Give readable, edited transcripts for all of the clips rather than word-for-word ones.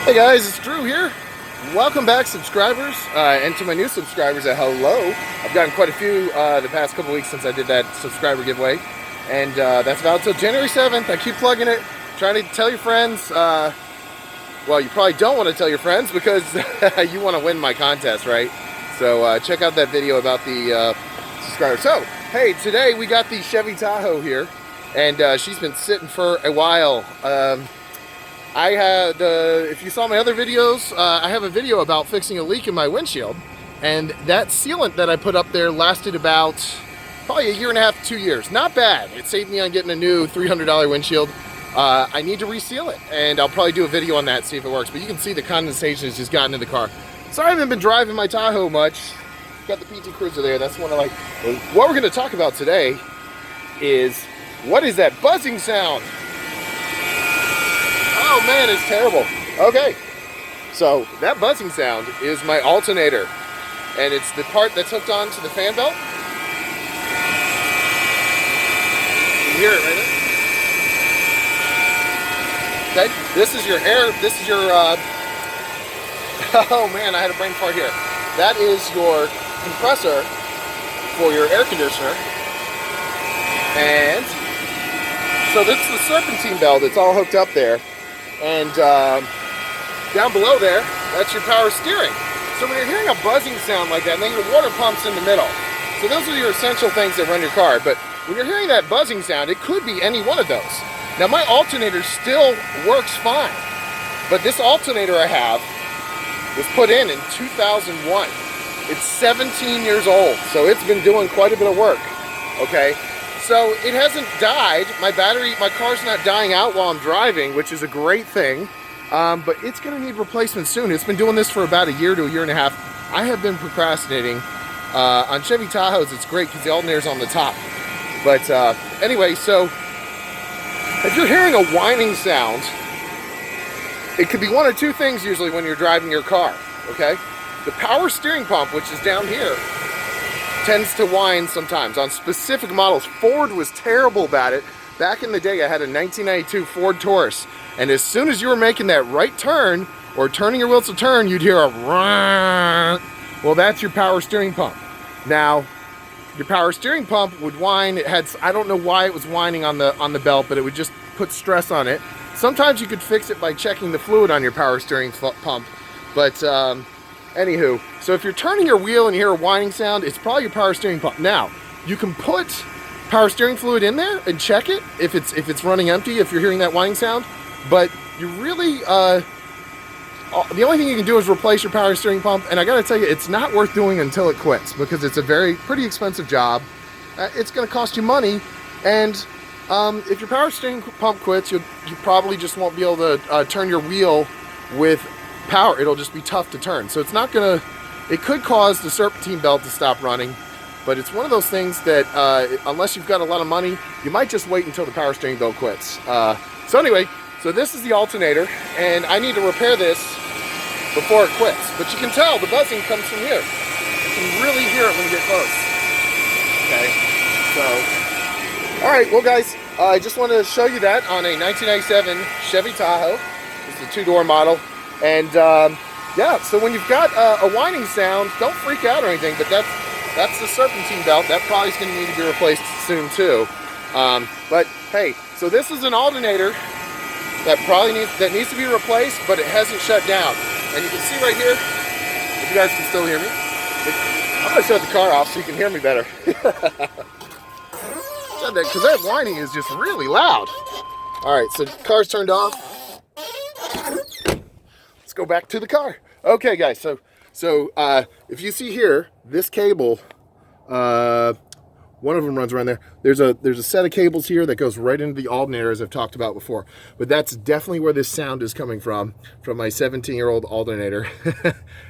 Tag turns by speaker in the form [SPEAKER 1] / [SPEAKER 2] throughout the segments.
[SPEAKER 1] Hey guys, it's Drew here. Welcome back, subscribers, and to my new subscribers, hello. I've gotten quite a few the past couple weeks since I did that subscriber giveaway, and that's about until January 7th. I keep plugging it, trying to tell your friends. Well, you probably don't want to tell your friends because you want to win my contest, right? So check out that video about the subscribers. So, hey, today we got the Chevy Tahoe here, and she's been sitting for a while. I had, if you saw my other videos, I have a video about fixing a leak in my windshield, and that sealant that I put up there lasted about probably a year and a half to 2 years. Not bad. It saved me on getting a new $300 windshield. I need to reseal it, and I'll probably do a video on that, see if it works. But you can see the condensation has just gotten in the car. Sorry I haven't been driving my Tahoe much. Got the PT Cruiser there. That's one I like. What we're going to talk about today is, what is that buzzing sound? Oh man, it's terrible. Okay, so that buzzing sound is my alternator, and it's the part that's hooked onto the fan belt. You can hear it right there. Okay, this is your air, this is your, oh man, I had a brain fart here. That is your compressor for your air conditioner. And so this is the serpentine belt, it's all hooked up there. And down below there, that's your power steering. So when you're hearing a buzzing sound like that, and then your water pump's in the middle. So those are your essential things that run your car. But when you're hearing that buzzing sound, it could be any one of those. Now my alternator still works fine, but this alternator I have was put in 2001. It's 17 years old, so it's been doing quite a bit of work, okay? So it hasn't died. My car's not dying out while I'm driving, which is a great thing. But it's gonna need replacement soon. It's been doing this for about a year to a year and a half. I have been procrastinating. On Chevy Tahoes, it's great because the alternator's on the top. But anyway, so if you're hearing a whining sound, it could be one of two things usually when you're driving your car, okay? The power steering pump, which is down here, tends to whine sometimes on specific models. Ford was terrible about it. Back in the day, I had a 1992 Ford Taurus, and as soon as you were making that right turn, or turning your wheels to turn, you'd hear a rrrr. Well, that's your power steering pump. Now, your power steering pump would whine. It had, I don't know why it was whining on the belt, but it would just put stress on it. Sometimes you could fix it by checking the fluid on your power steering pump, but anywho, so if you're turning your wheel and you hear a whining sound, it's probably your power steering pump. Now, you can put power steering fluid in there and check it if it's running empty, if you're hearing that whining sound, but you really, the only thing you can do is replace your power steering pump, and I gotta tell you, it's not worth doing until it quits, because it's a pretty expensive job. It's gonna cost you money, and if your power steering pump quits, you probably just won't be able to turn your wheel with power. It'll just be tough to turn. So it's not gonna, it could cause the serpentine belt to stop running, but it's one of those things that unless you've got a lot of money, you might just wait until the power steering belt quits. So anyway, so this is the alternator, and I need to repair this before it quits. But you can tell the buzzing comes from here. You can really hear it when you get close. Okay, so, all right, well guys, I just wanted to show you that on a 1997 Chevy Tahoe. It's a two-door model. And yeah, so when you've got a whining sound, don't freak out or anything, but that's the serpentine belt. That probably is going to need to be replaced soon too. But hey, so this is an alternator that needs to be replaced, but it hasn't shut down. And you can see right here, if you guys can still hear me, I'm going to shut the car off so you can hear me better. Because that whining is just really loud. All right, so the car's turned off. Go back to the car. Okay guys, so if you see here, this cable, one of them runs around there. There's a set of cables here that goes right into the alternator, as I've talked about before, but that's definitely where this sound is coming from my 17-year-old alternator.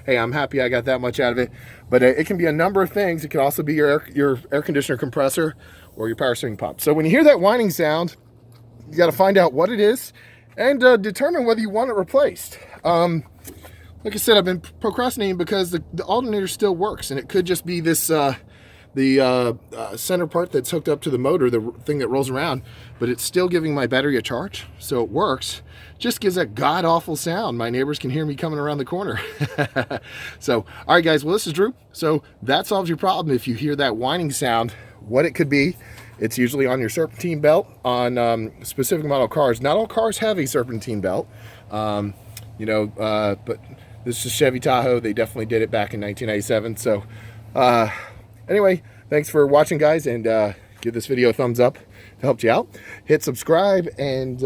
[SPEAKER 1] Hey, I'm happy I got that much out of it, but it can be a number of things. It can also be your air conditioner compressor or your power steering pump. So when you hear that whining sound, you got to find out what it is and determine whether you want it replaced. Like I said, I've been procrastinating because the alternator still works, and it could just be this the center part that's hooked up to the motor, the thing that rolls around, but it's still giving my battery a charge, so it works. Just gives that god-awful sound. My neighbors can hear me coming around the corner. So, all right, guys, well, this is Drew. So that solves your problem. If you hear that whining sound, what it could be, it's usually on your serpentine belt on specific model cars. Not all cars have a serpentine belt, you know, but this is Chevy Tahoe. They definitely did it back in 1997. So anyway, thanks for watching, guys, and give this video a thumbs up to help you out. Hit subscribe and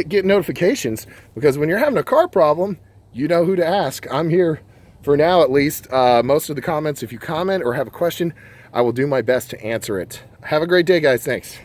[SPEAKER 1] get notifications, because when you're having a car problem, you know who to ask. I'm here for now, at least. Most of the comments, if you comment or have a question, I will do my best to answer it. Have a great day, guys. Thanks.